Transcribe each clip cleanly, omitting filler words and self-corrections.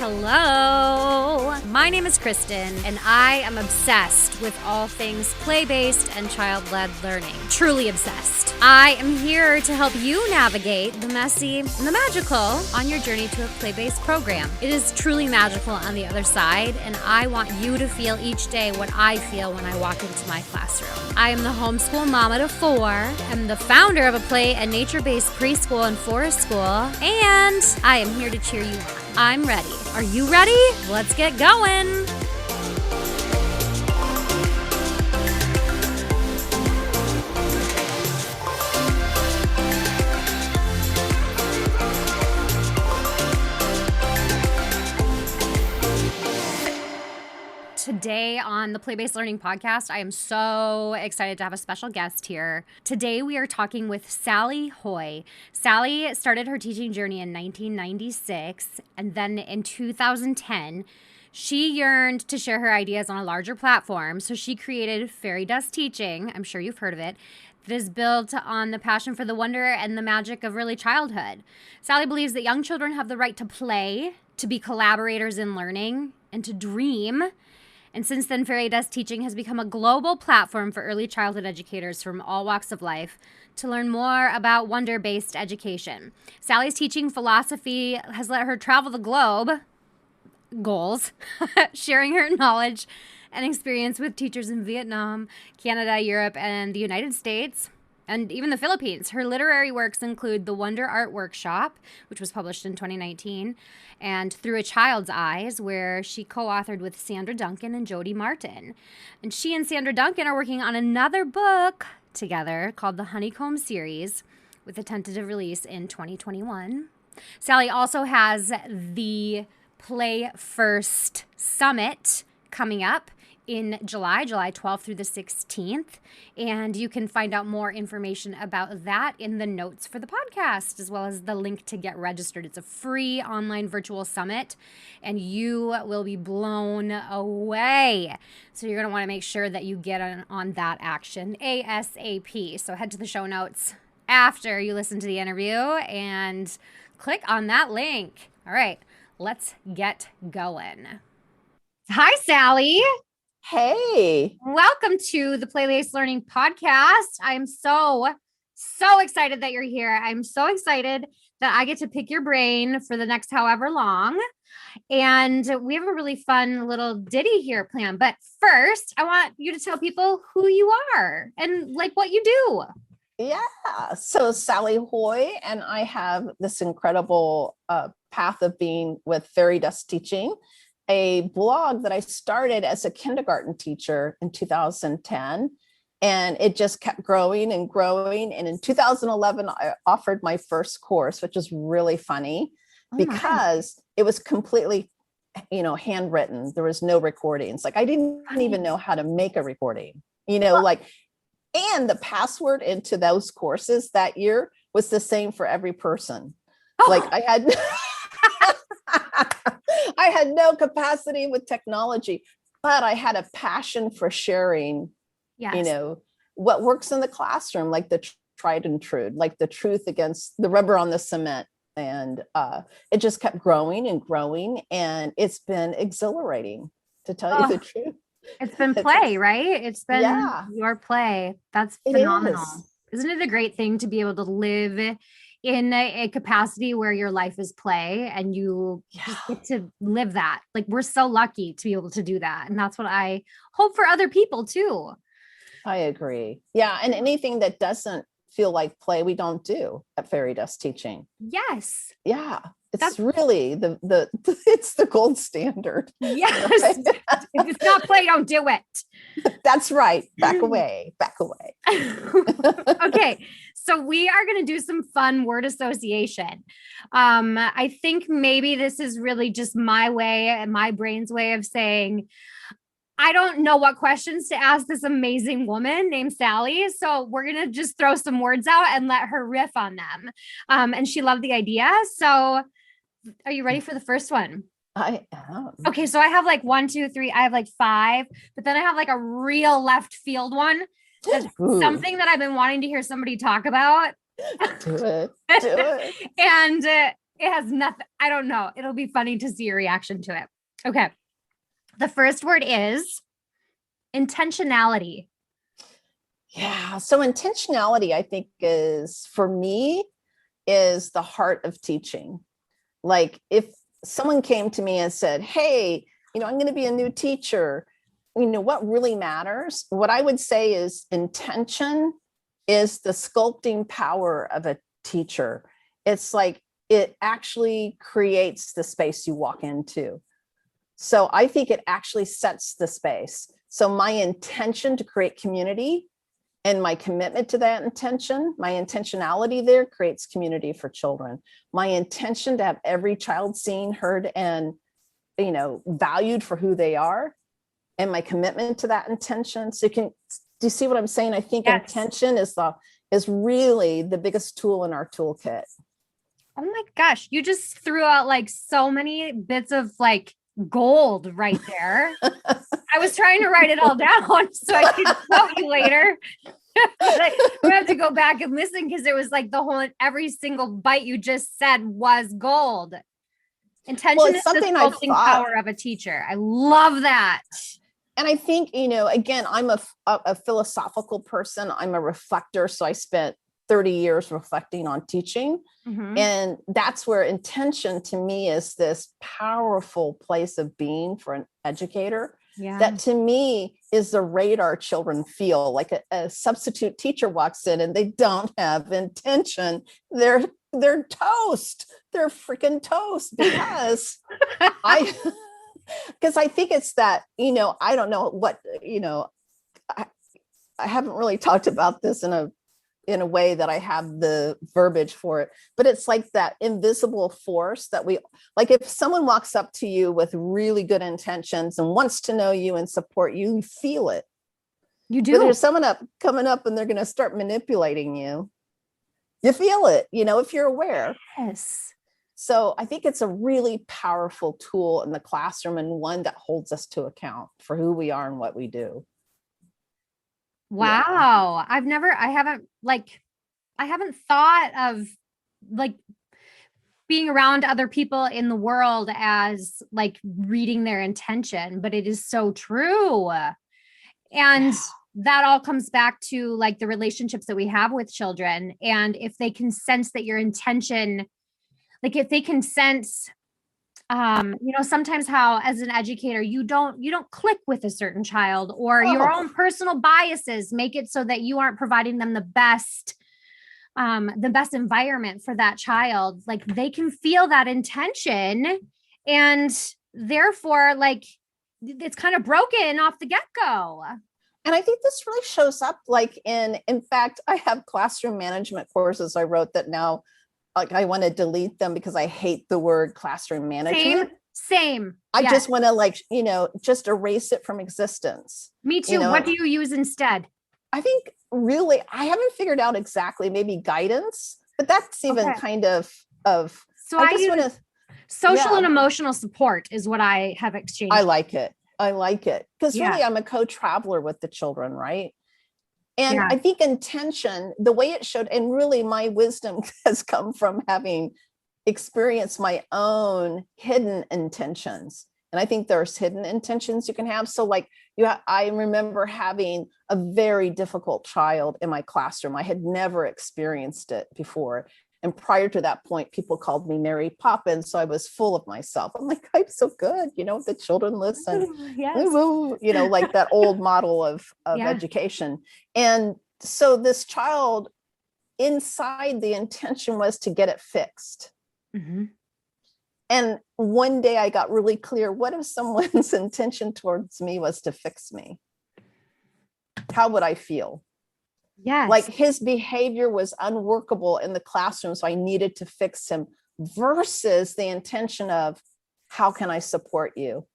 Hello, my name is Kristen, and I am obsessed with all things play-based and child-led learning. Truly obsessed. I am here to help you navigate the messy and the magical on your journey to a play-based program. It is truly magical on the other side, and I want you to feel each day what I feel when I walk into my classroom. I am the homeschool mama to 4. I'm the founder of a play and nature-based preschool and forest school, and I am here to cheer you on. I'm ready. Are you ready? Let's get going. Today on the Play-Based Learning Podcast, I am so excited to have a special guest here. Today we are talking with Sally Haughey. Sally started her teaching journey in 1996, and then in 2010, she yearned to share her ideas on a larger platform, so she created Fairy Dust Teaching. I'm sure you've heard of it. That is built on the passion for the wonder and the magic of early childhood. Sally believes that young children have the right to play, to be collaborators in learning, and to dream. And since then, Fairy Dust Teaching has become a global platform for early childhood educators from all walks of life to learn more about wonder-based education. Sally's teaching philosophy has let her travel the globe, goals, sharing her knowledge and experience with teachers in Vietnam, Canada, Europe, and the United States, and even the Philippines. Her literary works include The Wonder Art Workshop, which was published in 2019, and Through a Child's Eyes, where she co-authored with Sandra Duncan and Jodie Martin. And she and Sandra Duncan are working on another book together called the Honeycomb Series, with a tentative release in 2021. Sally also has the Play First Summit coming up in July 12th through the 16th. And you can find out more information about that in the notes for the podcast, as well as the link to get registered. It's a free online virtual summit, and you will be blown away. So you're going to want to make sure that you get on that action ASAP. So head to the show notes after you listen to the interview and click on that link. All right, let's get going. Hi, Sally. Hey. Welcome to the Play-Based Learning Podcast. I'm so excited that you're here. I'm so excited that I get to pick your brain for the next however long. And we have a really fun little ditty here planned. But first, I want you to tell people who you are and like what you do. Yeah. So Sally Haughey, and I have this incredible path of being with Fairy Dust Teaching, a blog that I started as a kindergarten teacher in 2010, and it just kept growing and growing. And in 2011, I offered my first course, which is really funny because it was completely, handwritten. There was no recordings. Like I didn't even know how to make a recording, and the password into those courses that year was the same for every person. Like I had no capacity with technology, but I had a passion for sharing, what works in the classroom, like the tried and true, like the truth against the rubber on the cement. And it just kept growing and growing. And it's been exhilarating, to tell you the truth. It's been play, right? It's been your play. That's phenomenal. Isn't it a great thing to be able to live in a capacity where your life is play and you just get to live that? Like, we're so lucky to be able to do that. And that's what I hope for other people too. I agree. Yeah. And anything that doesn't feel like play, we don't do at Fairy Dust Teaching. Yes. Yeah. It's really it's the gold standard. Yes. Right? If it's not play, don't do it. That's right. Back away. Okay. So we are going to do some fun word association. I think maybe this is really just my brain's way of saying, I don't know what questions to ask this amazing woman named Sally. So we're going to just throw some words out and let her riff on them. And she loved the idea. So are you ready for the first one? I am. Okay. So I have like 1, 2, 3. I have like 5, but then I have like a real left field one. That's something that I've been wanting to hear somebody talk about. Do it. And It has nothing. I don't know. It'll be funny to see your reaction to it. Okay. The first word is intentionality. Yeah. So intentionality, I think is for me is the heart of teaching. Like if someone came to me and said, hey, I'm going to be a new teacher, what really matters? What I would say is intention is the sculpting power of a teacher. It's like it actually creates the space you walk into. So I think it actually sets the space. So my intention to create community and my commitment to that intention, my intentionality there creates community for children. My intention to have every child seen, heard, and valued for who they are, and my commitment to that intention. So do you see what I'm saying? I think Yes. intention is really the biggest tool in our toolkit. Oh my gosh, you just threw out like so many bits of like gold right there. I was trying to write it all down so I could quote you later. Like, we have to go back and listen because it was like every single bite you just said was gold. Intention is the sculpting power of a teacher. I love that. And I think, again, I'm a philosophical person. I'm a reflector. So I spent 30 years reflecting on teaching. Mm-hmm. And that's where intention to me is this powerful place of being for an educator. Yeah. That to me is the radar children feel. Like a substitute teacher walks in and they don't have intention. They're toast. They're freaking toast because because I think it's that, I don't know what, I haven't really talked about this in a way that I have the verbiage for it, but it's like that invisible force that like if someone walks up to you with really good intentions and wants to know you and support you, you feel it. You do. But there's someone coming up and they're going to start manipulating you. You feel it, if you're aware. Yes. So I think it's a really powerful tool in the classroom and one that holds us to account for who we are and what we do. Wow. Yeah. I haven't thought of like being around other people in the world as like reading their intention, but it is so true. And that all comes back to like the relationships that we have with children. And if they can sense that your intention, like if they can sense, sometimes how as an educator, you don't click with a certain child or your own personal biases make it so that you aren't providing them the best environment for that child. Like they can feel that intention and therefore like it's kind of broken off the get-go. And I think this really shows up like in fact, I have classroom management courses I wrote that now like I want to delete them because I hate the word classroom management. Same. I just want to just erase it from existence. Me too. What do you use instead? I think really, I haven't figured out exactly, maybe guidance, but that's even kind of. So I just want to. Social and emotional support is what I have exchanged. I like it. Because really I'm a co-traveler with the children, right? And I think intention, the way it showed, and really my wisdom has come from having experienced my own hidden intentions. And I think there's hidden intentions you can have. So like I remember having a very difficult child in my classroom. I had never experienced it before. And prior to that point, people called me Mary Poppins. So I was full of myself. I'm like, I'm so good. The children listen, like that old model of education. And so this child inside the intention was to get it fixed. Mm-hmm. And one day I got really clear, what if someone's intention towards me was to fix me? How would I feel? Yes. Like his behavior was unworkable in the classroom, so I needed to fix him, versus the intention of how can I support you?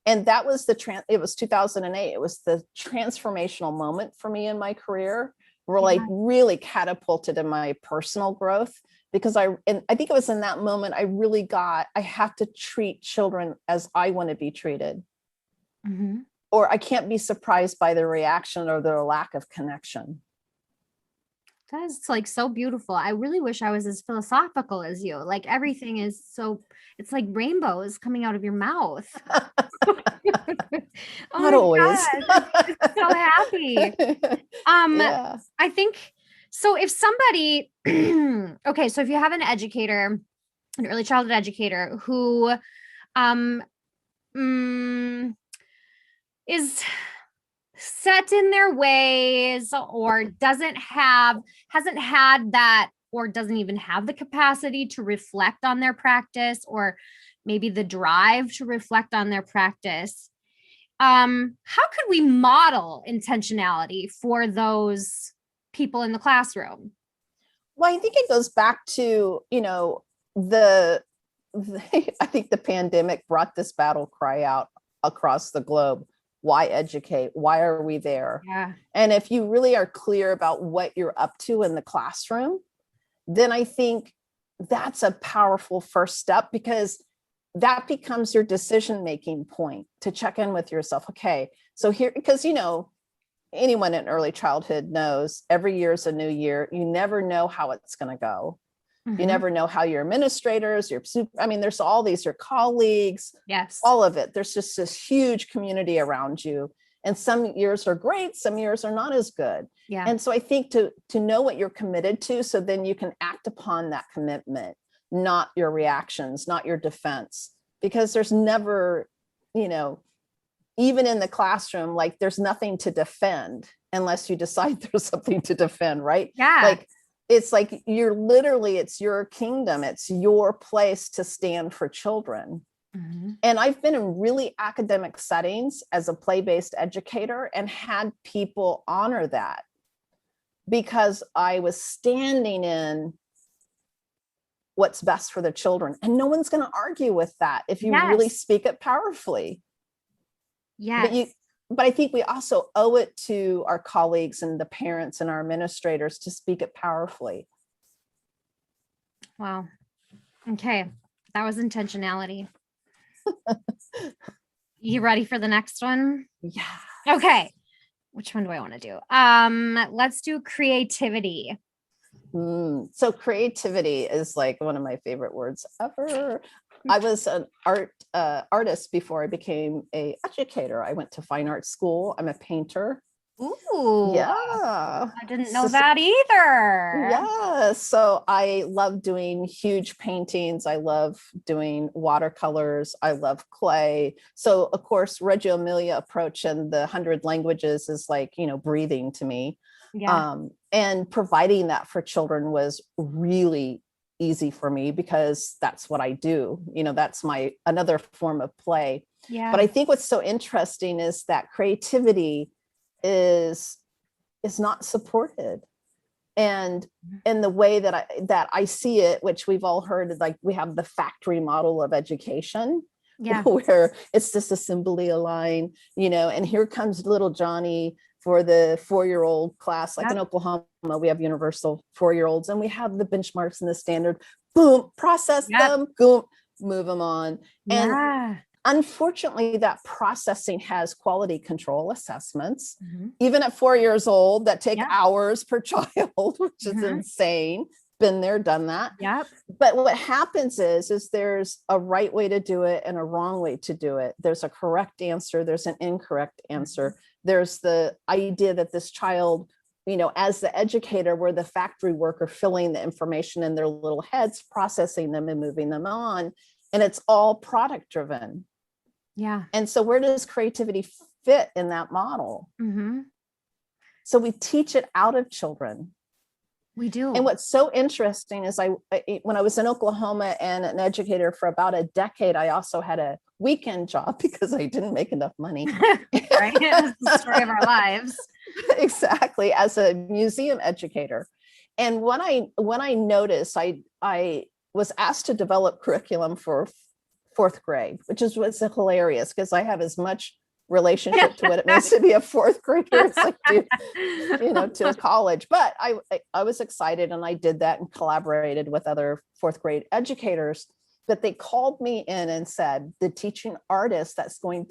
And that was it was 2008. It was the transformational moment for me in my career, where like really catapulted in my personal growth, because I think it was in that moment I really I have to treat children as I want to be treated. Mm-hmm. Or I can't be surprised by their reaction or their lack of connection. That's like so beautiful. I really wish I was as philosophical as you. Like everything is so, it's like rainbows coming out of your mouth. Oh Not my always. gosh. It's so happy. Um, Yeah. I think so if somebody okay, so if you have an educator, an early childhood educator who um mm, is set in their ways or hasn't had that or doesn't even have the capacity to reflect on their practice or maybe the drive to reflect on their practice, how could we model intentionality for those people in the classroom? Well, I think it goes back to, the I think the pandemic brought this battle cry out across the globe. Why educate? Why are we there? Yeah. And if you really are clear about what you're up to in the classroom, then I think that's a powerful first step, because that becomes your decision-making point to check in with yourself. Okay, so here, because anyone in early childhood knows every year is a new year. You never know how it's going to go. You never know how your administrators, there's all these, your colleagues, Yes. all of it. There's just this huge community around you. And some years are great, some years are not as good. Yeah. And so I think to know what you're committed to, so then you can act upon that commitment, not your reactions, not your defense, because there's never, even in the classroom, like there's nothing to defend unless you decide there's something to defend, right? Yeah. Like, it's like it's your kingdom. It's your place to stand for children. Mm-hmm. And I've been in really academic settings as a play-based educator and had people honor that, because I was standing in what's best for the children. And no one's going to argue with that if you really speak it powerfully. Yes. But I think we also owe it to our colleagues and the parents and our administrators to speak it powerfully. Wow. Okay. That was intentionality. You ready for the next one? Yeah. Okay. Which one do I want to do? Let's do creativity. So creativity is like one of my favorite words ever. I was an artist before I became an educator. I went to fine art school. I'm a painter. Ooh. Yeah. I didn't know that either. Yeah. So I love doing huge paintings. I love doing watercolors. I love clay. So of course, Reggio Emilia approach and the 100 languages is like, breathing to me. Yeah. And providing that for children was really easy for me, because that's what I do. That's my another form of play. Yeah. But I think what's so interesting is that creativity is not supported. And in the way that I see it, which we've all heard, like we have the factory model of education, where it's just assembly a line, and here comes little Johnny for the 4-year-old class. Like in Oklahoma, we have universal 4-year-olds, and we have the benchmarks and the standard, boom, process them, boom, move them on. And unfortunately, that processing has quality control assessments, even at 4 years old, that take hours per child, which is insane. Been there, done that. Yep. But what happens is there's a right way to do it and a wrong way to do it. There's a correct answer. There's an incorrect answer. There's the idea that this child, as the educator, we're the factory worker filling the information in their little heads, processing them and moving them on. And it's all product driven. Yeah. And so where does creativity fit in that model? So we teach it out of children. We do. And what's so interesting is when I was in Oklahoma and an educator for about a decade, I also had a weekend job because I didn't make enough money. Right? That's the story of our lives. Exactly. As a museum educator. And when I noticed, I was asked to develop curriculum for 4th grade, which was hilarious because I have as much relationship to what it means to be a 4th grader as I do, to college. But I was excited, and I did that and collaborated with other 4th grade educators. But they called me in and said, the teaching artist that's going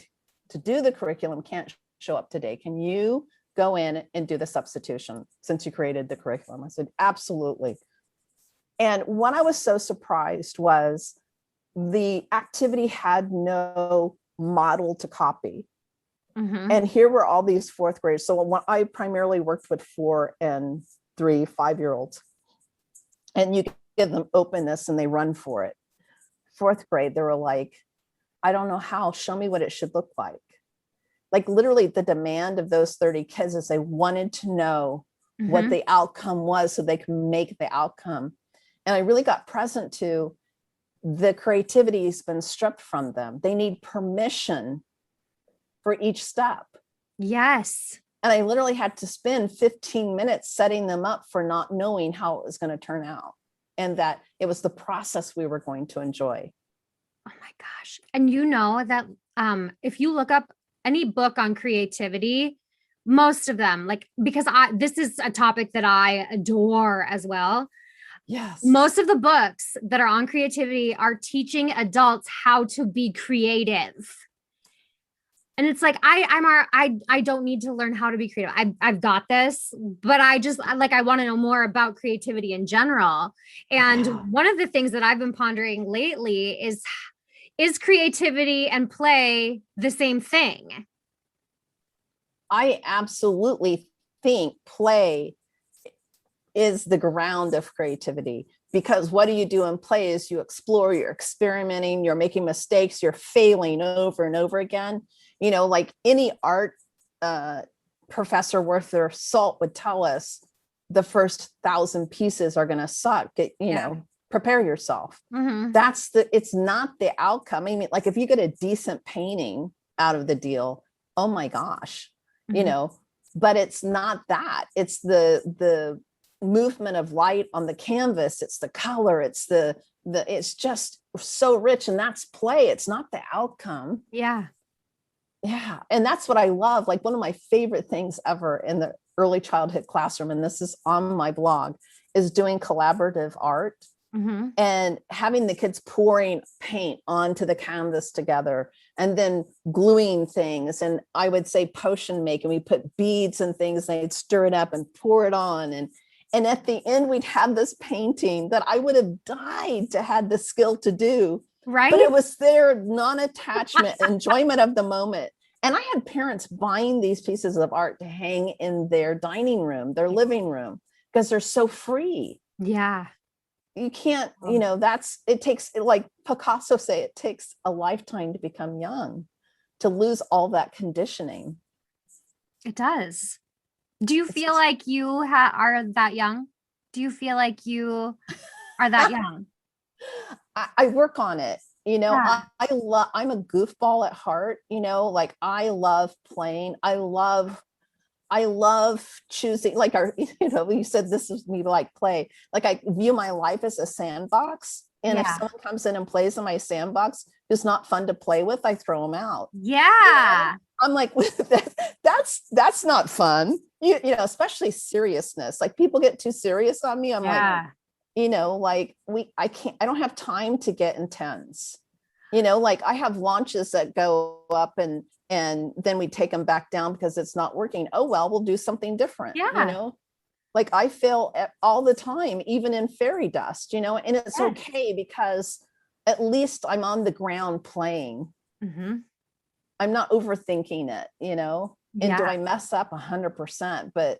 to do the curriculum can't show up today. Can you go in and do the substitution since you created the curriculum. I said, absolutely. And what I was so surprised was the activity had no model to copy. Mm-hmm. And here were all these fourth graders. So I primarily worked with 4 and 3, 5-year-olds. And you give them openness and they run for it. Fourth grade, they were like, I don't know how, show me what it should look like. Like literally the demand of those 30 kids is they wanted to know what the outcome was so they can make the outcome. And I really got present to the creativity has been stripped from them. They need permission for each step. Yes. And I literally had to spend 15 minutes setting them up for not knowing how it was going to turn out. And that it was the process we were going to enjoy. Oh my gosh. And you know that if you look up any book on creativity, most of them, like, because this is a topic that I adore as well. Yes. Most of the books that are on creativity are teaching adults how to be creative. And it's like, I don't need to learn how to be creative. I've got this, but I want to know more about creativity in general. And one of the things that I've been pondering lately is creativity and play the same thing? I absolutely think play is the ground of creativity, because what do you do in play is you explore, you're experimenting, you're making mistakes, you're failing over and over again. You know, like any art professor worth their salt would tell us, the first 1,000 pieces are going to suck. Prepare yourself. Mm-hmm. It's not the outcome. I mean, like if you get a decent painting out of the deal, oh my gosh, but it's not that. It's the movement of light on the canvas. It's the color. It's it's just so rich, and that's play. It's not the outcome. Yeah. Yeah. And that's what I love. Like one of my favorite things ever in the early childhood classroom, and this is on my blog, is doing collaborative art and having the kids pouring paint onto the canvas together and then gluing things. And I would say potion making, we put beads and things, and they'd stir it up and pour it on. And at the end, we'd have this painting that I would have died to have the skill to do. Right. But it was their non-attachment, enjoyment of the moment. And I had parents buying these pieces of art to hang in their dining room, their living room, because they're so free. Yeah. You can't, it takes, like Picasso say, it takes a lifetime to become young, to lose all that conditioning. It does. Do you feel like you are that young? Do you feel like you are that young? I work on it. Yeah. I'm a goofball at heart, like I love playing. I love choosing, like you said, this is me like play. Like I view my life as a sandbox. And if someone comes in and plays in my sandbox, who's not fun to play with, I throw them out. Yeah. I'm like, that's not fun. Especially seriousness. Like people get too serious on me. I'm like, I don't have time to get intense. Like I have launches that go up and then we take them back down because it's not working. Oh, well, we'll do something different. Yeah. Like I fail all the time, even in fairy dust, and it's okay because at least I'm on the ground playing. I'm not overthinking it, and do I mess up 100%, but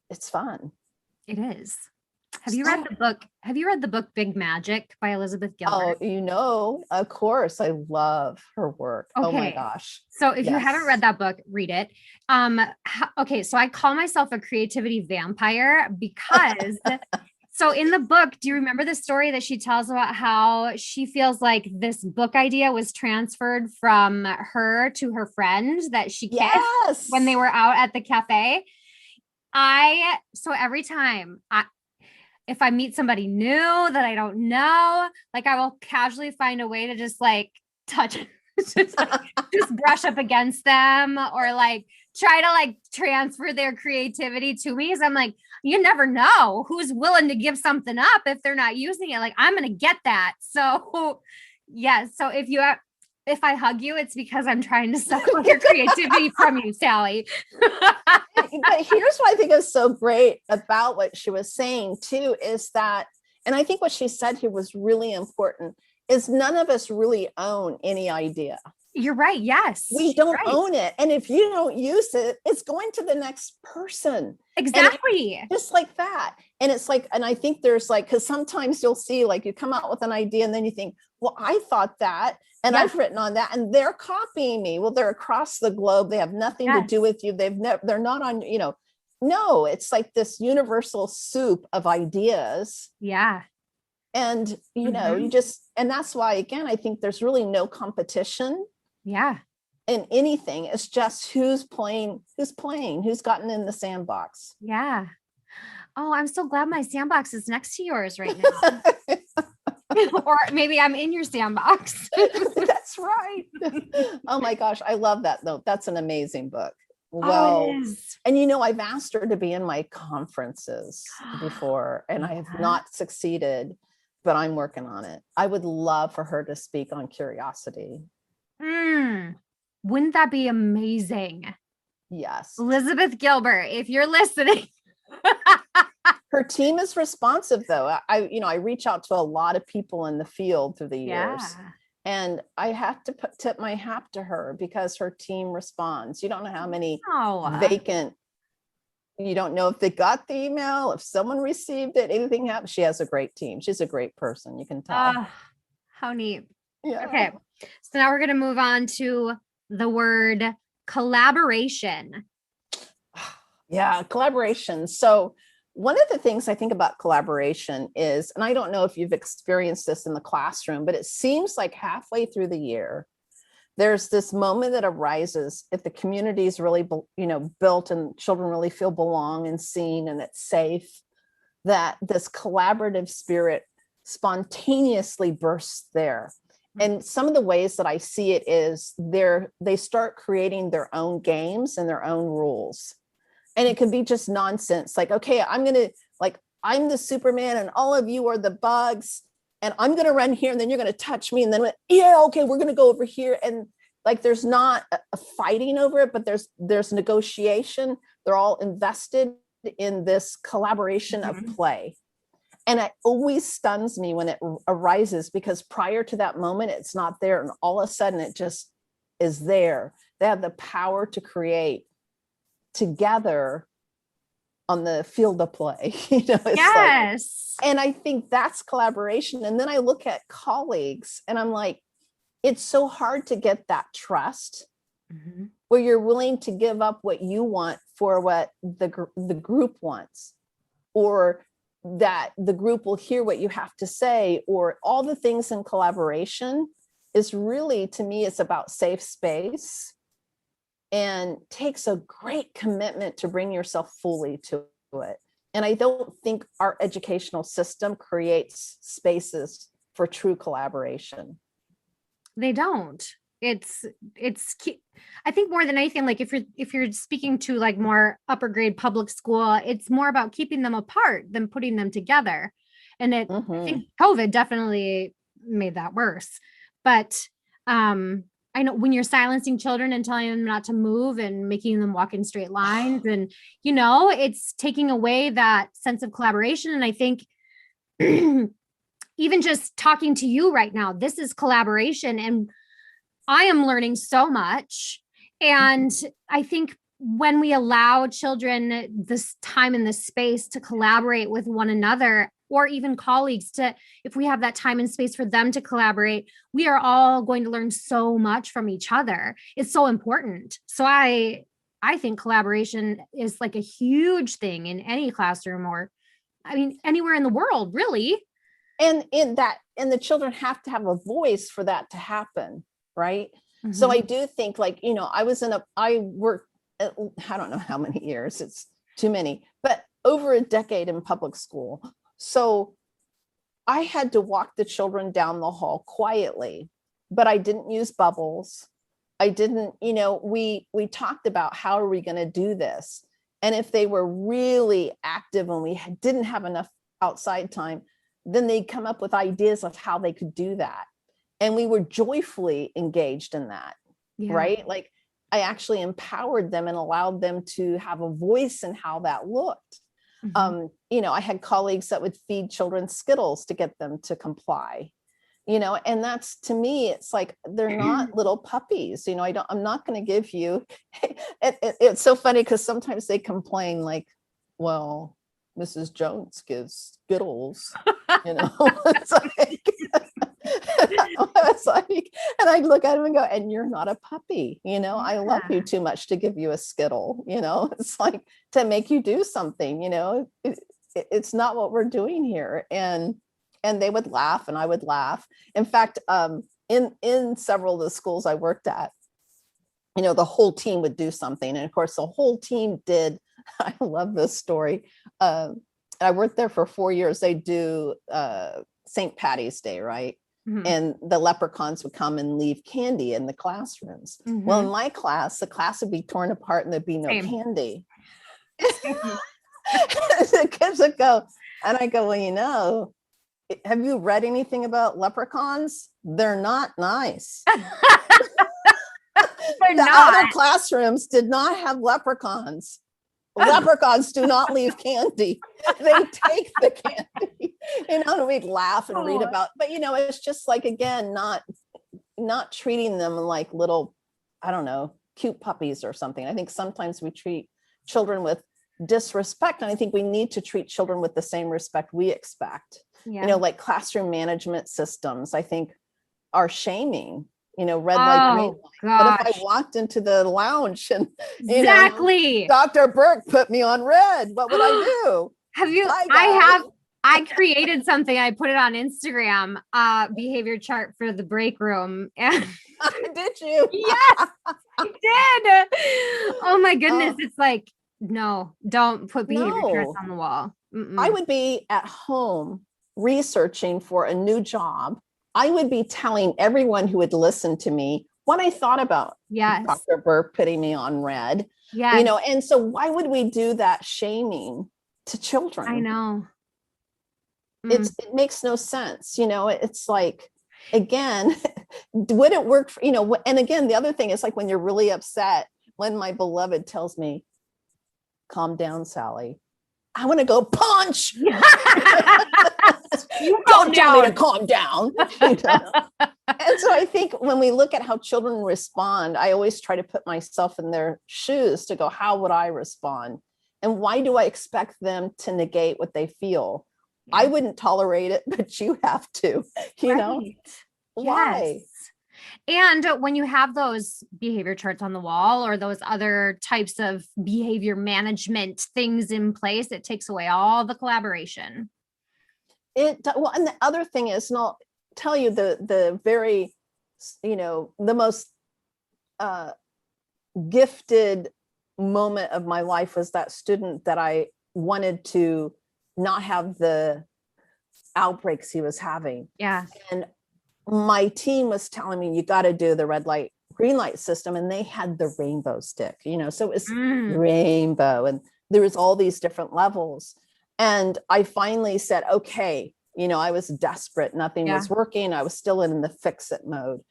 it's fun. It is. Have you read the book Big Magic by Elizabeth Gilbert? Oh, of course. I love her work. Okay. Oh my gosh. So if you haven't read that book, read it. Okay. So I call myself a creativity vampire because so in the book, do you remember the story that she tells about how she feels like this book idea was transferred from her to her friend that she kissed when they were out at the cafe? So every time if I meet somebody new that I don't know, like I will casually find a way to just like touch, just brush up against them or like try to like transfer their creativity to me. So I'm like, you never know who's willing to give something up if they're not using it. Like I'm going to get that. So yeah. So if you If I hug you, it's because I'm trying to suck all your creativity from you, Sally. But here's what I think is so great about what she was saying too, is that, and I think what she said here was really important, is none of us really own any idea. You're right. Yes. We don't right. own it. And if you don't use it, it's going to the next person. Exactly. Just like that. And it's like, and I think there's like, because sometimes you'll see like you come out with an idea and then you think, well, I thought that, and I've written on that, and they're copying me. Well, they're across the globe. They have nothing to do with you. They're not on, no, it's like this universal soup of ideas. Yeah. And, you just, and that's why, again, I think there's really no competition. Yeah. In anything. It's just who's playing, who's gotten in the sandbox. Yeah. Oh, I'm so glad my sandbox is next to yours right now. Or maybe I'm in your sandbox. That's right. Oh my gosh. I love that though. That's an amazing book. Well, it is. And I've asked her to be in my conferences before, and I have not succeeded, but I'm working on it. I would love for her to speak on curiosity. Wouldn't that be amazing? Yes. Elizabeth Gilbert, if you're listening. Her team is responsive though. I reach out to a lot of people in the field through the years. And I have to tip my hat to her because her team responds. You don't know how many vacant, you don't know if they got the email, if someone received it, anything happened. She has a great team. She's a great person. You can tell. How neat. Yeah. Okay. So now we're going to move on to the word collaboration. Yeah, collaboration. So one of the things I think about collaboration is, and I don't know if you've experienced this in the classroom, but it seems like halfway through the year, there's this moment that arises if the community is really, built and children really feel belong and seen and it's safe, that this collaborative spirit spontaneously bursts there. And some of the ways that I see it is they start creating their own games and their own rules. And it can be just nonsense. Like, okay, I'm the Superman and all of you are the bugs. And I'm going to run here and then you're going to touch me. And then, okay, we're going to go over here. And like, there's not a fighting over it, but there's negotiation. They're all invested in this collaboration of play. And it always stuns me when it arises, because prior to that moment, it's not there. And all of a sudden it just is there. They have the power to create together on the field of play. Yes. And I think that's collaboration. And then I look at colleagues and I'm like, it's so hard to get that trust where you're willing to give up what you want for what the group wants, or that the group will hear what you have to say, or all the things in collaboration is really, to me, it's about safe space and takes a great commitment to bring yourself fully to it. And I don't think our educational system creates spaces for true collaboration. They don't. It's I think more than anything, like if you're speaking to like more upper grade public school, it's more about keeping them apart than putting them together. And I think COVID definitely made that worse. But I know when you're silencing children and telling them not to move and making them walk in straight lines, and it's taking away that sense of collaboration. And I think even just talking to you right now, this is collaboration, and I am learning so much. And I think when we allow children this time and this space to collaborate with one another, or even colleagues, if we have that time and space for them to collaborate, we are all going to learn so much from each other. It's so important. So I think collaboration is like a huge thing in any classroom, or anywhere in the world, really. And the children have to have a voice for that to happen. Right. So I do think I worked, I don't know how many years, it's too many, but over a decade in public school. So I had to walk the children down the hall quietly, but I didn't use bubbles. I didn't, we talked about how are we going to do this? And if they were really active and we didn't have enough outside time, then they'd come up with ideas of how they could do that. And we were joyfully engaged in that, Yeah. right? Like I actually empowered them and allowed them to have a voice in how that looked. I had colleagues that would feed children Skittles to get them to comply, and that's, to me, it's like, they're not little puppies, I'm not going to give you, it's so funny because sometimes they complain like, well, Mrs. Jones gives Skittles, it's like, it's like, and I look at him and go, and you're not a puppy, I love you too much to give you a Skittle, it's like to make you do something, it's not what we're doing here. And they would laugh and I would laugh. In fact, in several of the schools I worked at, the whole team would do something. And of course, the whole team did. I love this story. I worked there for 4 years. They do St. Patty's Day, right? And the leprechauns would come and leave candy in the classrooms. Well, in my class, the class would be torn apart and there'd be no candy. The kids would go, and I go, well, have you read anything about leprechauns? They're not nice. Other classrooms did not have leprechauns. Leprechauns do not leave candy. They take the candy. And we'd laugh and read about, but it's just like, again, not treating them like little, I don't know, cute puppies or something. I think sometimes we treat children with disrespect, and I think we need to treat children with the same respect we expect. Like classroom management systems, I think, are shaming, red light, green light. But if I walked into the lounge and Dr. Burke put me on red, what would I do? I created something. I put it on Instagram, behavior chart for the break room. And did you? Yes, I did. Oh my goodness. It's like, no, don't put behavior charts on the wall. I would be at home researching for a new job. I would be telling everyone who would listen to me what I thought about Dr. Burke putting me on red. And so why would we do that shaming to children? I know. It makes no sense. It's like, again, would it work for, and again, the other thing is like when you're really upset, when my beloved tells me, calm down, Sally, I want to go punch. Don't tell me to calm down. And so I think when we look at how children respond, I always try to put myself in their shoes to go, how would I respond? And why do I expect them to negate what they feel? I wouldn't tolerate it, but you have to, know? Why? Yes. And when you have those behavior charts on the wall or those other types of behavior management things in place, it takes away all the collaboration. And the other thing is, and I'll tell you the very, the most gifted moment of my life was that student that I wanted to not have the outbreaks he was having. Yeah. And my team was telling me, you got to do the red light, green light system. And they had the rainbow stick, so it was rainbow. And there was all these different levels. And I finally said, okay, I was desperate. Nothing was working. I was still in the fix it mode.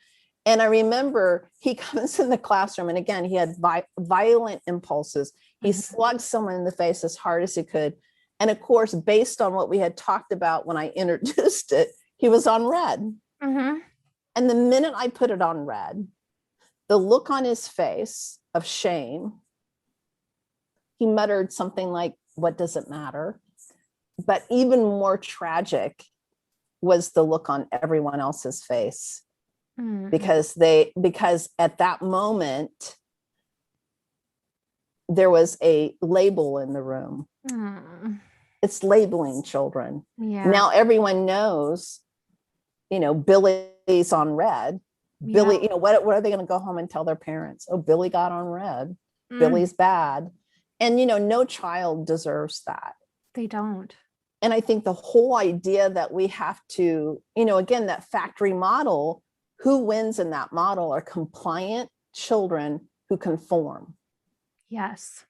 And I remember he comes in the classroom, and again, he had violent impulses. He slugged someone in the face as hard as he could. And of course, based on what we had talked about when I introduced it, he was on red. And the minute I put it on red, the look on his face of shame, he muttered something like, what does it matter? But even more tragic was the look on everyone else's face. Because at that moment, there was a label in the room. It's labeling children. Now everyone knows, Billy's on red. Billy, what are they going to go home and tell their parents? Oh, Billy got on red. Billy's bad. And, no child deserves that. They don't. And I think the whole idea that we have to, again, that factory model, who wins in that model are compliant children who conform. Yes.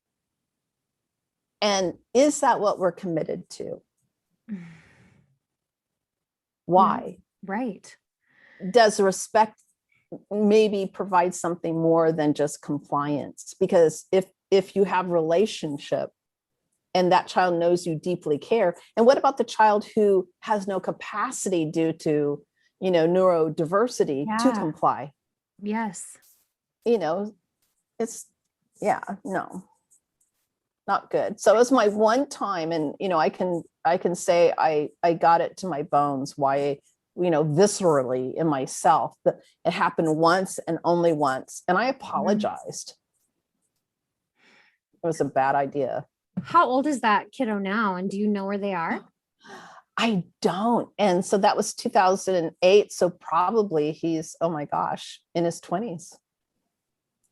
And is that what we're committed to? Why? Right. does respect maybe provide something more than just compliance? Because if you have relationship and that child knows you deeply care, and what about the child who has no capacity due to, neurodiversity to Yeah. comply? Yes. It's, no, not good. So it was my one time, and I can say I got it to my bones why, viscerally in myself, that it happened once and only once, and I apologized. It was a bad idea. How old is that kiddo now? And do you know where they are? I don't. And so that was 2008. So probably he's, oh my gosh, in his 20s.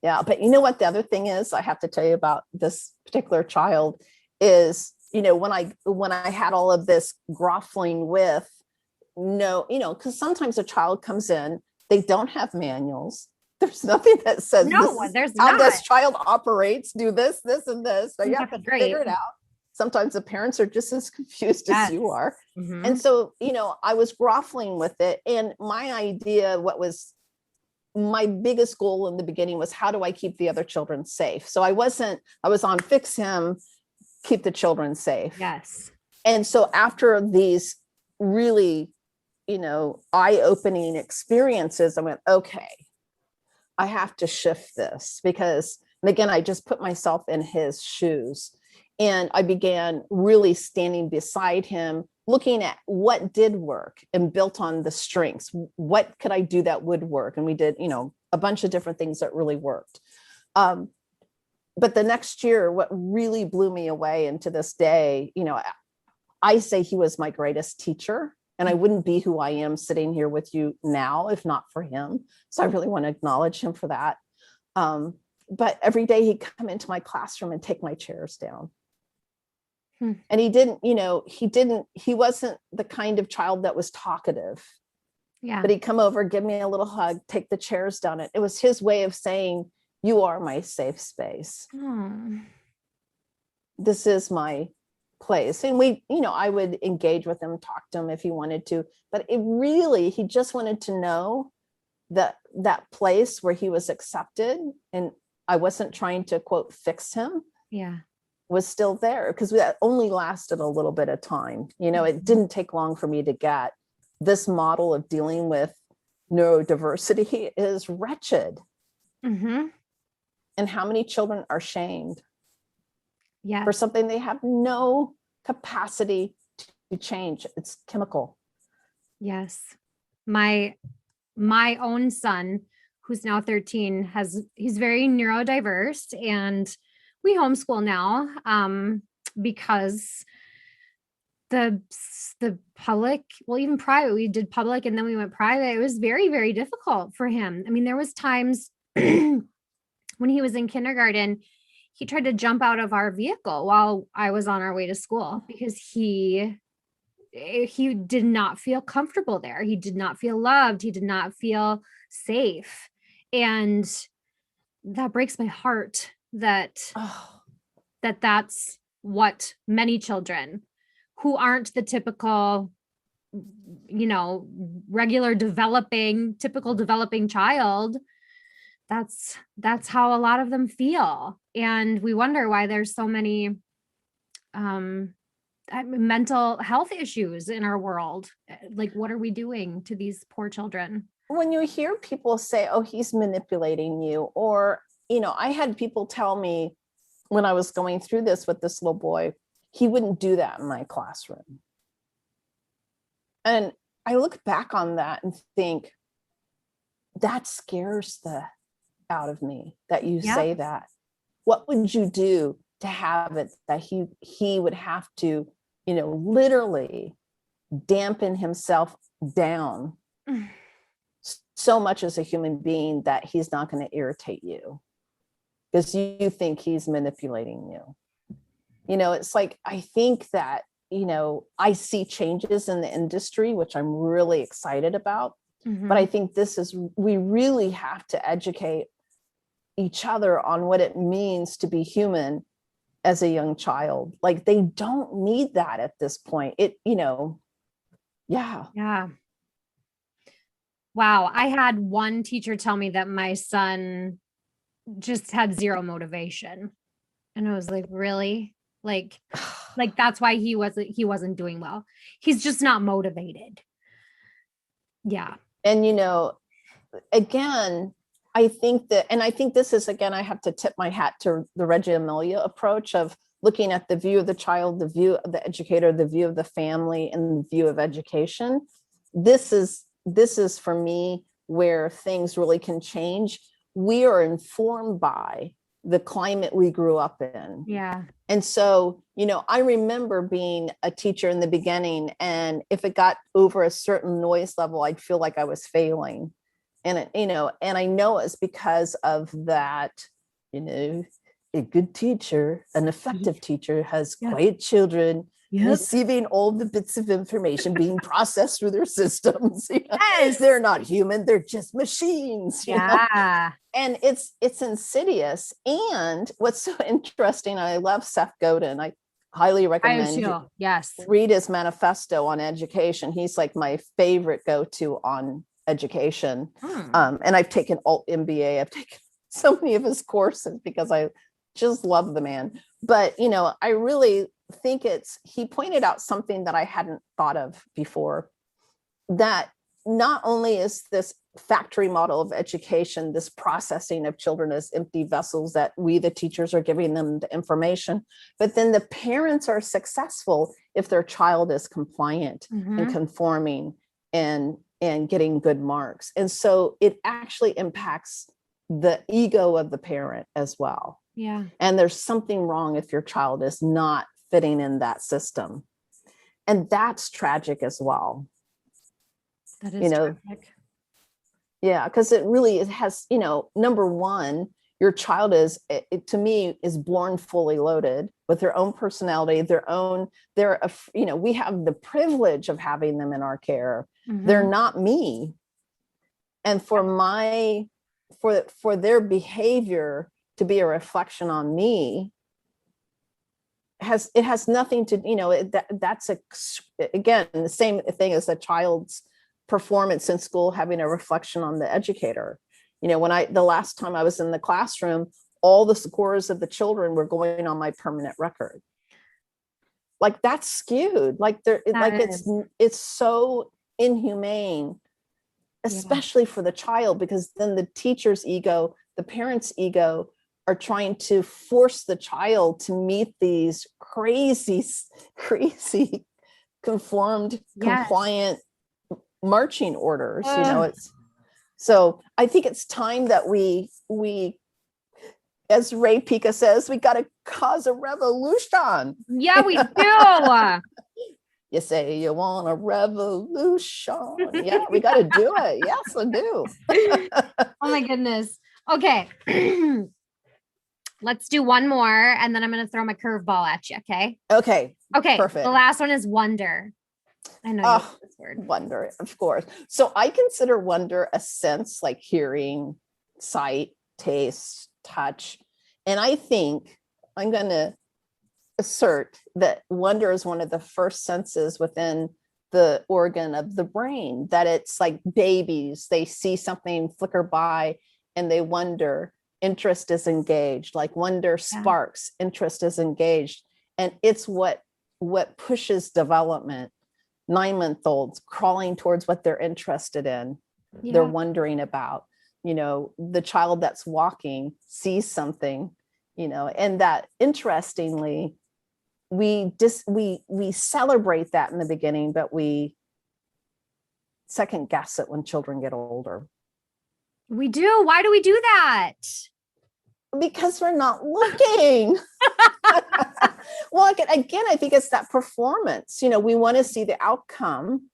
Yeah. But you know what? The other thing is, I have to tell you about this particular child is, when I had all of this groveling with because sometimes a child comes in, they don't have manuals. There's nothing that says there's how not. this child operates, do this, and this. So you have to figure it out. Sometimes the parents are just as confused as you are. Mm-hmm. And so, I was groveling with it. And my idea, what was my biggest goal in the beginning was, how do I keep the other children safe? So I was on fix him, keep the children safe. Yes. And so after these really, eye-opening experiences, I went, okay, I have to shift this because, and again, I just put myself in his shoes. And I began really standing beside him, looking at what did work and built on the strengths. What could I do that would work? And we did, a bunch of different things that really worked. But the next year, what really blew me away, and to this day, I say he was my greatest teacher, and I wouldn't be who I am sitting here with you now if not for him. So I really want to acknowledge him for that. But every day he'd come into my classroom and take my chairs down. And he wasn't the kind of child that was talkative. Yeah. But he'd come over, give me a little hug, take the chairs down. It was his way of saying, you are my safe space. This is my place. And I would engage with him, talk to him if he wanted to, but he just wanted to know that place where he was accepted. And I wasn't trying to, quote, fix him. Yeah. Was still there, because that only lasted a little bit of time. It didn't take long for me to get this model of dealing with neurodiversity is wretched. Mm-hmm. And how many children are shamed for something they have no capacity to change? It's chemical. Yes. My own son, who's now 13, he's very neurodiverse, and we homeschool now because the public, well, even private, we did public and then we went private. It was very, very difficult for him. I mean, there was times when he was in kindergarten, he tried to jump out of our vehicle while I was on our way to school because he did not feel comfortable there. He did not feel loved. He did not feel safe. And that breaks my heart that's what many children who aren't the typical, regular typical developing child, that's how a lot of them feel. And we wonder why there's so many mental health issues in our world. Like, what are we doing to these poor children? When you hear people say, oh, he's manipulating you, or I had people tell me when I was going through this with this little boy, he wouldn't do that in my classroom. And I look back on that and think, that scares the out of me that you say that. What would you do to have it that he would have to, literally dampen himself down so much as a human being that he's not going to irritate you because you think he's manipulating you? It's like, I think that, I see changes in the industry, which I'm really excited about. Mm-hmm. But I think we really have to educate each other on what it means to be human as a young child. Like, they don't need that at this point. Yeah. Well, Wow. I had one teacher tell me that my son just had zero motivation. And I was like, really? Like that's why he wasn't doing well. He's just not motivated. Yeah. And, again, I think this is, again, I have to tip my hat to the Reggio Emilia approach of looking at the view of the child, the view of the educator, the view of the family, and the view of education. This is for me where things really can change. We are informed by the climate we grew up in. Yeah. And so, I remember being a teacher in the beginning, and if it got over a certain noise level, I'd feel like I was failing. And, and I know it's because of that, a good teacher, an effective teacher has quiet children receiving all the bits of information being processed through their systems. Yes. They're not human, they're just machines. Yeah. And it's insidious. And what's so interesting, I love Seth Godin. I highly recommend you read his manifesto on education. He's like my favorite go-to on education. And I've taken alt MBA. I've taken so many of his courses because I just love the man. But, I really think he pointed out something that I hadn't thought of before, that not only is this factory model of education, this processing of children as empty vessels that we, the teachers, are giving them the information, but then the parents are successful if their child is compliant and conforming and getting good marks. And so it actually impacts the ego of the parent as well. Yeah. And there's something wrong if your child is not fitting in that system. And that's tragic as well. That is tragic. Yeah, because it has, number one, your child to me, is born fully loaded with their own personality, we have the privilege of having them in our care. They're not me. And for their behavior to be a reflection on me, has nothing to, that's again, the same thing as a child's performance in school having a reflection on the educator. The last time I was in the classroom, all the scores of the children were going on my permanent record. Like, that's skewed. It's so inhumane, especially for the child, because then the teacher's ego, the parent's ego, are trying to force the child to meet these crazy conformed, compliant marching orders. So I think it's time that we, as Ray Pica says, we got to cause a revolution. Yeah, we do. You say you want a revolution. Yeah, we got to do it. Yes, I do. Oh my goodness. Okay. Let's do one more, and then I'm going to throw my curveball at you. Okay. Okay. Perfect. The last one is wonder. I know you love this word. Wonder, of course. So I consider wonder a sense like hearing, sight, taste, touch. And I think I'm going to assert that wonder is one of the first senses within the organ of the brain, that it's like babies, they see something flicker by and they wonder. Interest is engaged, like wonder sparks, interest is engaged. And it's what pushes development. 9-month-olds crawling towards what they're interested in. They're wondering about, the child that's walking sees something, and that, interestingly, we celebrate that in the beginning, but we second guess it when children get older. We do. Why do we do that? Because we're not looking. Well, again, I think it's that performance. We want to see the outcome.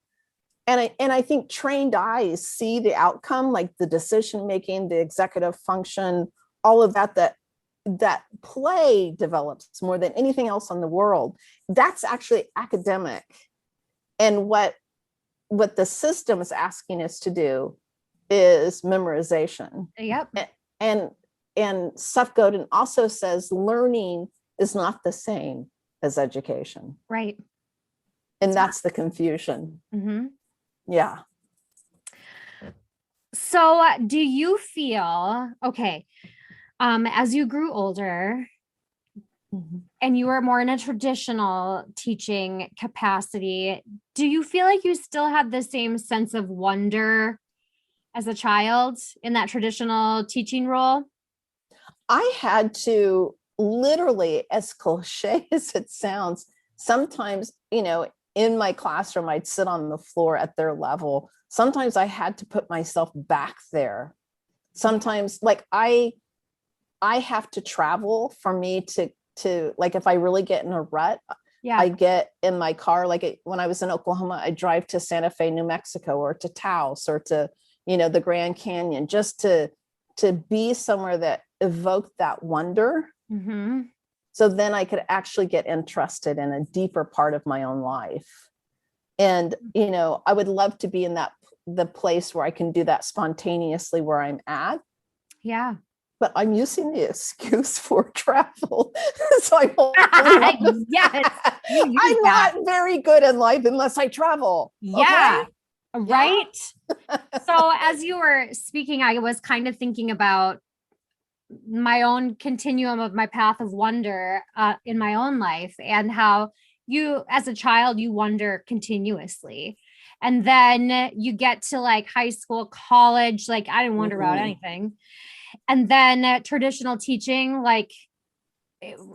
And I think trained eyes see the outcome, like the decision making, the executive function, all of that play develops more than anything else in the world. That's actually academic. And what the system is asking us to do is memorization. Yep. And Seth Godin also says learning is not the same as education. Right. And that's the confusion. Yeah. So do you feel, okay, as you grew older and you were more in a traditional teaching capacity, do you feel like you still had the same sense of wonder as a child in that traditional teaching role? I had to literally, as cliche as it sounds, sometimes, in my classroom, I'd sit on the floor at their level. Sometimes I had to put myself back there. Sometimes like I have to travel for me to like, if I really get in a rut, Yeah. I get in my car. Like when I was in Oklahoma, I drive to Santa Fe, New Mexico, or to Taos, or to, the Grand Canyon, just to be somewhere that evoked that wonder. Mm-hmm. So then I could actually get interested in a deeper part of my own life. And, I would love to be in the place where I can do that spontaneously where I'm at. Yeah. But I'm using the excuse for travel. So I'm holding up. Yes. I'm not very good in life unless I travel. Yeah. Okay? Right. So as you were speaking, I was kind of thinking about my own continuum of my path of wonder in my own life, and how you, as a child, you wonder continuously. And then you get to like high school, college, like I didn't wonder about anything. And then traditional teaching, like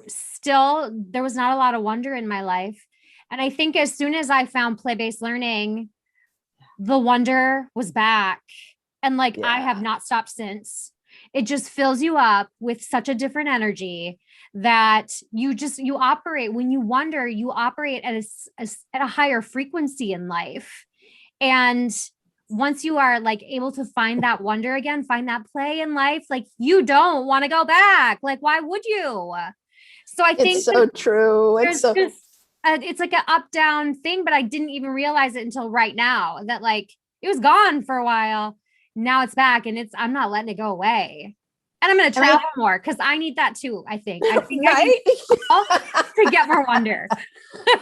still, there was not a lot of wonder in my life. And I think as soon as I found play-based learning, the wonder was back. And like, I have not stopped since. It just fills you up with such a different energy that you operate, when you wonder, you operate at a higher frequency in life. And once you are like able to find that wonder again, find that play in life, like you don't want to go back. Like, why would you? So I think it's so true. there's just it's like an up down thing, but I didn't even realize it until right now that like it was gone for a while. Now it's back, and I'm not letting it go away. And I'm going to travel more because I need that too. I think right? I need to get more wonder.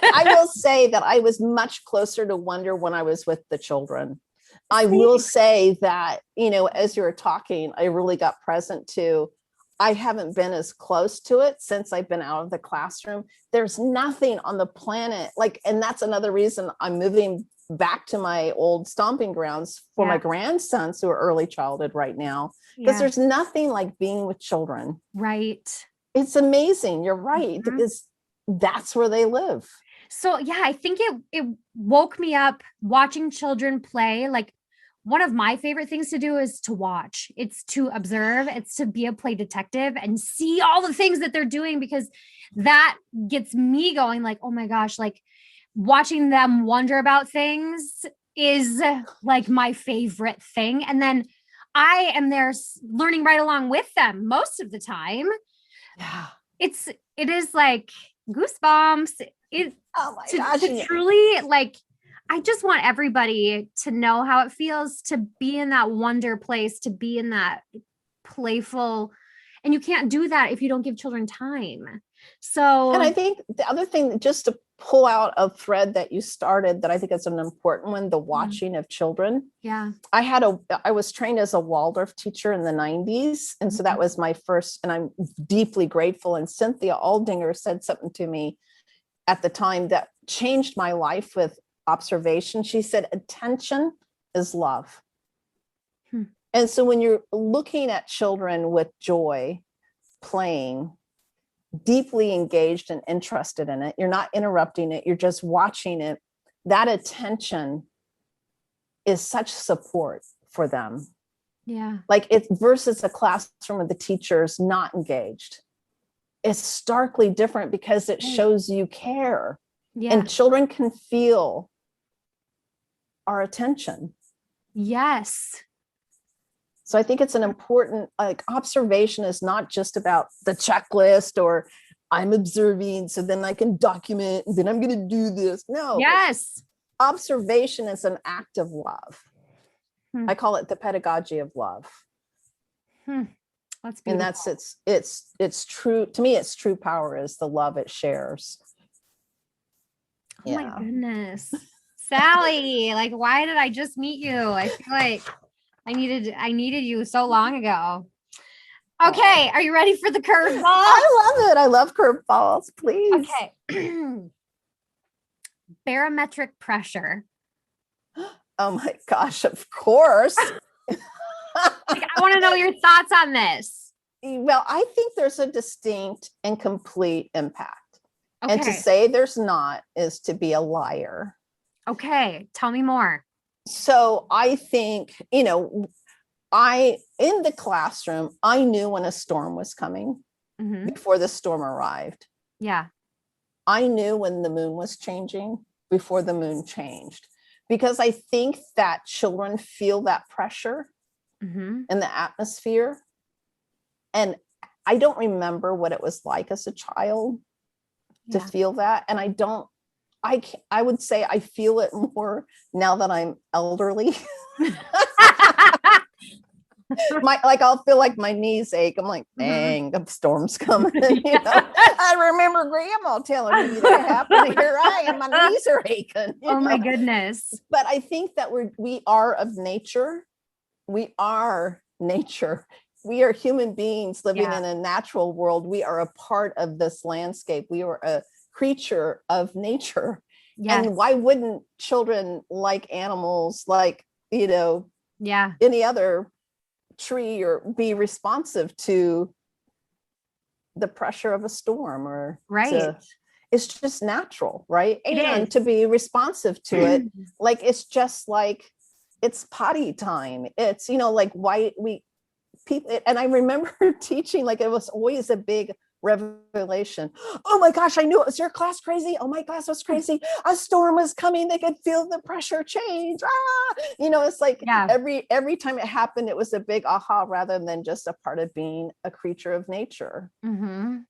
I will say that I was much closer to wonder when I was with the children. I will say that, as you were talking, I really got present to, I haven't been as close to it since I've been out of the classroom. There's nothing on the planet like, and that's another reason I'm moving back to my old stomping grounds for my grandsons who are early childhood right now, because there's nothing like being with children. Right. It's amazing. You're right. Because that's where they live. So yeah, I think it woke me up watching children play. Like one of my favorite things to do is to watch. It's to observe, it's to be a play detective and see all the things that they're doing, because that gets me going like, oh my gosh, like watching them wonder about things is like my favorite thing. And then I am there learning right along with them most of the time. Yeah. It is like goosebumps. Oh my gosh. To truly like, I just want everybody to know how it feels to be in that wonder place, to be in that playful, and you can't do that if you don't give children time. So, and I think the other thing, just to pull out a thread that you started, that I think is an important one, the watching of children. Yeah. I was trained as a Waldorf teacher in the 90s. And so that was my first, and I'm deeply grateful. And Cynthia Aldinger said something to me at the time that changed my life with observation. She said, attention is love. And so when you're looking at children with joy, playing, deeply engaged and interested in it, you're not interrupting it, you're just watching it, that attention is such support for them. Yeah. Like it versus a classroom with the teachers not engaged. It's starkly different because it shows you care. Yeah. And children can feel our attention. Yes. So I think it's an important, like, observation is not just about the checklist or I'm observing, so then I can document, and then I'm going to do this. No. Yes. Observation is an act of love. I call it the pedagogy of love. That's beautiful. And that's, it's true. To me, it's true power is the love it shares. Oh my goodness. Sally, like, why did I just meet you? I feel like I needed you so long ago. Okay, are you ready for the curveball? I love it. I love curveballs, please. Okay. Barometric pressure. Oh my gosh, of course. I want to know your thoughts on this. Well, I think there's a distinct and complete impact. Okay. And to say there's not is to be a liar. Okay, tell me more. So I think, in the classroom, I knew when a storm was coming before the storm arrived. Yeah. I knew when the moon was changing before the moon changed, because I think that children feel that pressure in the atmosphere. And I don't remember what it was like as a child to feel that. And I would say I feel it more now that I'm elderly. I'll feel like my knees ache. I'm like, dang, the storm's coming. I remember grandma telling me that happened. Here I am, my knees are aching. Oh my goodness. But I think that we are of nature. We are nature. We are human beings living in a natural world. We are a part of this landscape. We are a creature of nature. Yes. And why wouldn't children like animals, like, any other tree, or be responsive to the pressure of a storm, or it's just natural, right? And to be responsive to it, like, it's just like, it's potty time. It's, why people, and I remember teaching, like, it was always a big revelation. Oh my gosh, I knew it. Was your class crazy? Oh, my class was crazy. A storm was coming. They could feel the pressure change. It's like every time it happened, it was a big aha, rather than just a part of being a creature of nature. And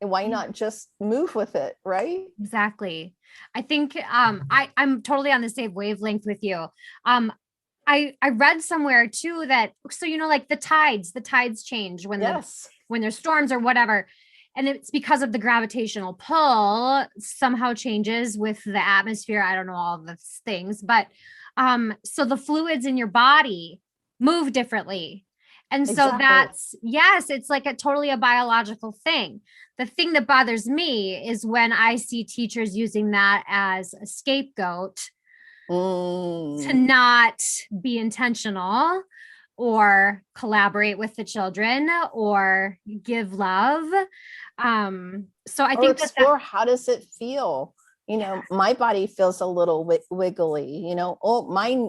why not just move with it, right? Exactly. I think I'm totally on the same wavelength with you. I read somewhere too that, so like the tides change when there's storms or whatever. And it's because of the gravitational pull somehow changes with the atmosphere. I don't know all of those things, but so the fluids in your body move differently. And so it's like totally a biological thing. The thing that bothers me is when I see teachers using that as a scapegoat to not be intentional or collaborate with the children or give love. So I think explore how does it feel? My body feels a little wiggly, oh,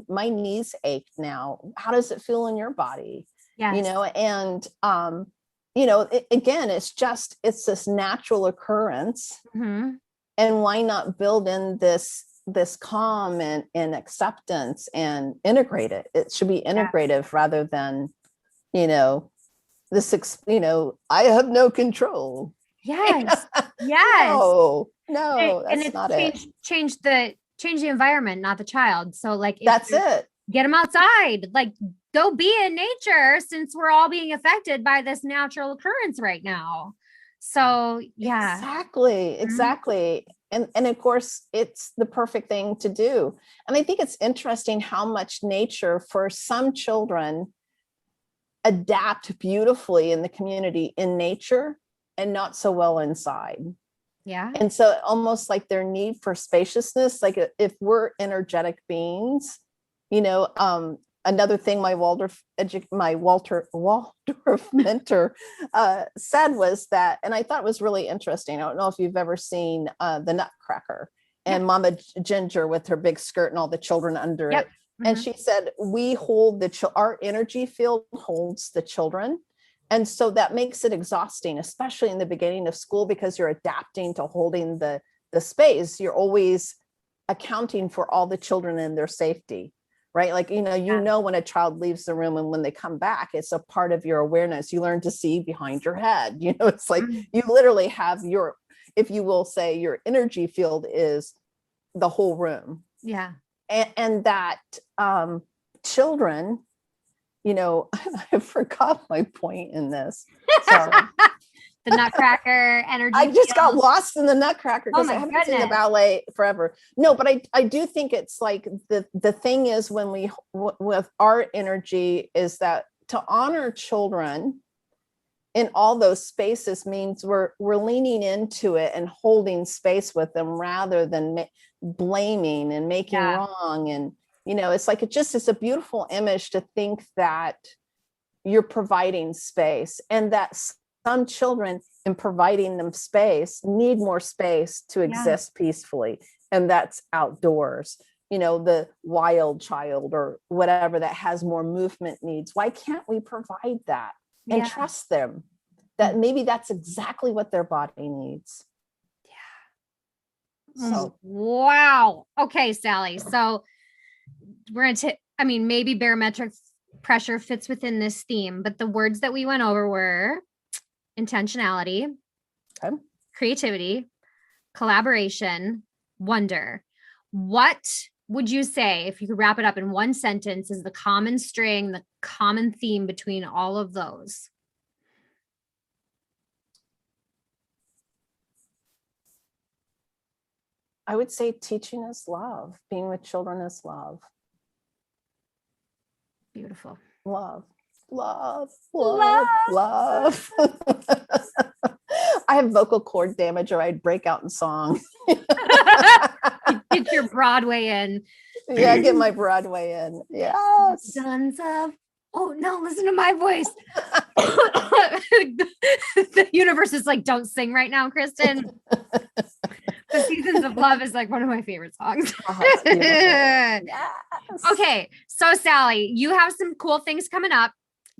my knees ache now. How does it feel in your body? And again, it's this natural occurrence. And why not build in this calm and acceptance and integrate it? It should be integrative rather than, I have no control. Yes. No, and that's not it. Change the environment, not the child. So like, that's it. Get them outside, like go be in nature, since we're all being affected by this natural occurrence right now. So exactly. And of course, it's the perfect thing to do. And I think it's interesting how much nature, for some children, adapt beautifully in the community in nature and not so well inside. Yeah. And so almost like their need for spaciousness, like if we're energetic beings, another thing my Waldorf mentor said was that, and I thought it was really interesting. I don't know if you've ever seen the Nutcracker and Mama Ginger with her big skirt and all the children under it. And she said, we hold our energy field holds the children. And so that makes it exhausting, especially in the beginning of school, because you're adapting to holding the space. You're always accounting for all the children and their safety. Right? Like, when a child leaves the room and when they come back, it's a part of your awareness. You learn to see behind your head. It's like you literally have if you will say, your energy field is the whole room. Yeah. And that children, I forgot my point in this. Sorry. The Nutcracker energy. I just got lost in the Nutcracker because Oh I my haven't seen the goodness. ballet forever. No, but I do think it's like the thing is when we with art energy is that to honor children in all those spaces means we're leaning into it and holding space with them rather than blaming and making wrong. And it's like it's a beautiful image to think that you're providing space, and that some children, in providing them space, need more space to exist peacefully, and that's outdoors. The wild child or whatever that has more movement needs, why can't we provide that and trust them that maybe that's exactly what their body needs? So wow. Okay, Sally, so we're going to maybe barometric pressure fits within this theme, but the words that we went over were intentionality, creativity, collaboration, wonder. What would you say, if you could wrap it up in one sentence, is the common string, the common theme between all of those? I would say teaching is love. Being with children is love. Beautiful. Love. I have vocal cord damage, or I'd break out in song. Get your Broadway in. Yeah, get my Broadway in. Yes. Sons of, oh no, listen to my voice. The universe is like, don't sing right now, Kristen. The Seasons of Love is like one of my favorite songs. Yes. Okay, so Sally, you have some cool things coming up.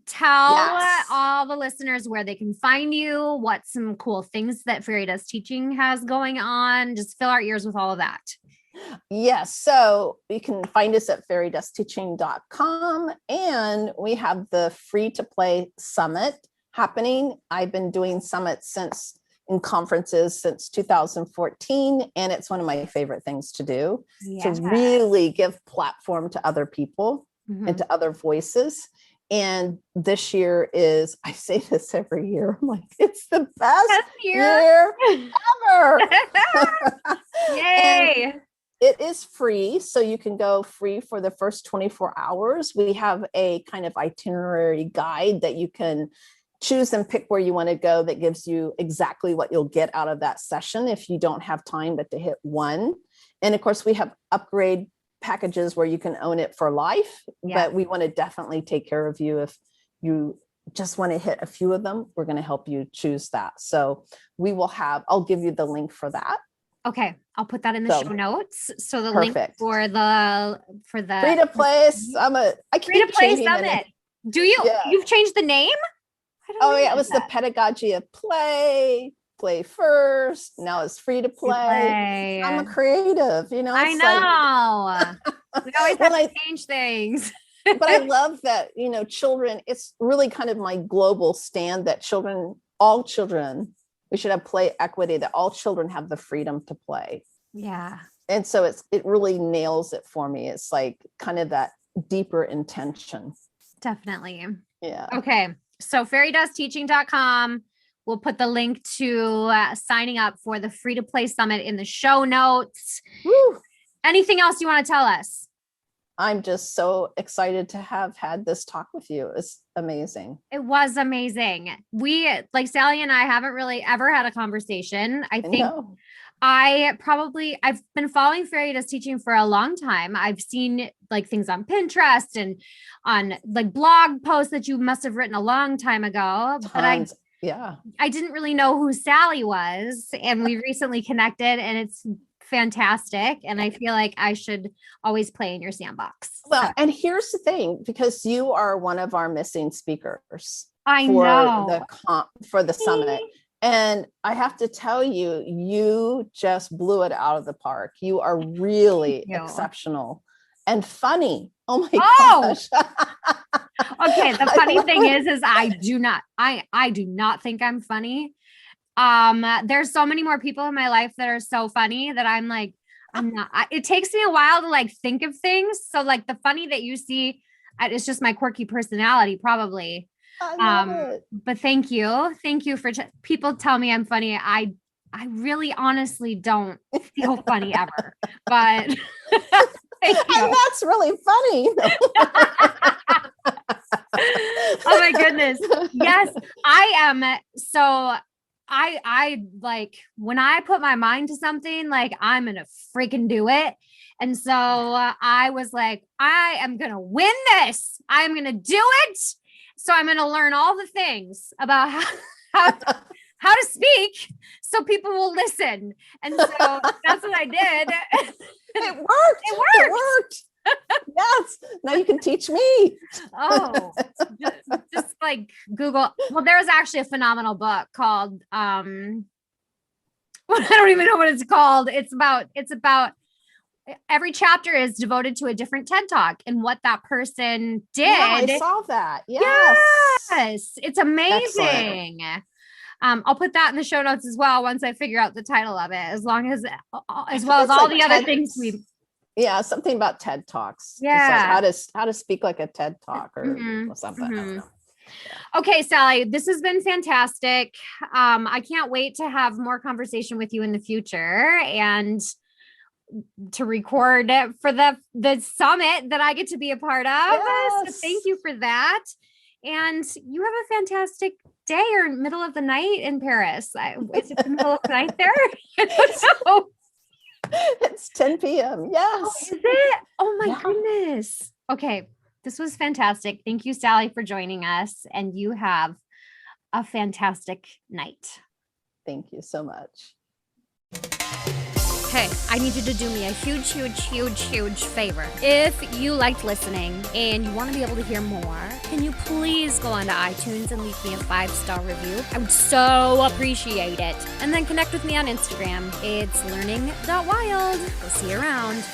Tell all the listeners where they can find you, what some cool things that Fairy Dust Teaching has going on. Just fill our ears with all of that. Yes, so you can find us at fairydustteaching.com, and we have the free to play summit happening. I've been doing summits in conferences since 2014, and it's one of my favorite things to do, to really give platform to other people and to other voices. And this year is, I say this every year, I'm like, it's the best year ever. Yay. It is free, so you can go free for the first 24 hours. We have a kind of itinerary guide that you can choose and pick where you want to go, that gives you exactly what you'll get out of that session if you don't have time but to hit one. And of course, we have upgrade packages where you can own it for life, but we want to definitely take care of you. If you just want to hit a few of them, we're going to help you choose that. So we will I'll give you the link for that. Okay, I'll put that in the show notes. So the link for the free to play summit. I free to play summit. Do you? Yeah. You've changed the name? Oh yeah, it was the pedagogy of play first. Now it's free to play. I'm a creative, I know. We always have to change things. But I love that, children, it's really kind of my global stand that all children, we should have play equity, that all children have the freedom to play. Yeah. And so it really nails it for me. It's like kind of that deeper intention. Definitely. Yeah. Okay. So fairydustteaching.com. We'll put the link to signing up for the free to play summit in the show notes. Woo. Anything else you want to tell us? I'm just so excited to have had this talk with you. It's amazing. It was amazing. We, like Sally and I, haven't really ever had a conversation. I think I've been following Fairy Dust Teaching for a long time. I've seen like things on Pinterest and on like blog posts that you must have written a long time ago. Tons. But I didn't really know who Sally was. And we recently connected, and it's fantastic. And I feel like I should always play in your sandbox. Well, and here's the thing, because you are one of our missing speakers for the summit. And I have to tell you, you just blew it out of the park. You are really exceptional and funny. Oh my gosh. Okay. The funny thing is I do not think I'm funny. There's so many more people in my life that are so funny that I'm like, I'm not, it takes me a while to like think of things. So like the funny that you see, it's just my quirky personality probably. I love it. But thank you. Thank you for people tell me I'm funny. I really honestly don't feel funny ever, but thank you. And that's really funny. Oh my goodness. Yes, I am. So I like when I put my mind to something, like I'm going to freaking do it. And so I was like, I am going to win this. I'm going to do it. So I'm going to learn all the things about how to speak so people will listen. And so that's what I did. It worked. It worked. Yes. Now you can teach me. Oh, just like Google. Well, there was actually a phenomenal book called, I don't even know what it's called. It's about every chapter is devoted to a different TED Talk and what that person did. Yeah, I saw that. Yes. It's amazing. I'll put that in the show notes as well once I figure out the title of it, as well as all the other things we. Yeah, something about TED Talks. Yeah, like how to speak like a TED Talk or something. I don't know. Yeah. Okay, Sally, this has been fantastic. I can't wait to have more conversation with you in the future and to record for the summit that I get to be a part of. Yes. So thank you for that. And you have a fantastic day or middle of the night in Paris. Is it the middle of the night there? I don't know. It's 10 p.m. Yes. Oh, is it? Oh my goodness. Okay. This was fantastic. Thank you, Sally, for joining us. And you have a fantastic night. Thank you so much. Hey, I need you to do me a huge favor. If you liked listening and you want to be able to hear more, can you please go onto iTunes and leave me a 5-star review? I would so appreciate it. And then connect with me on Instagram. It's learning.wild. We'll see you around.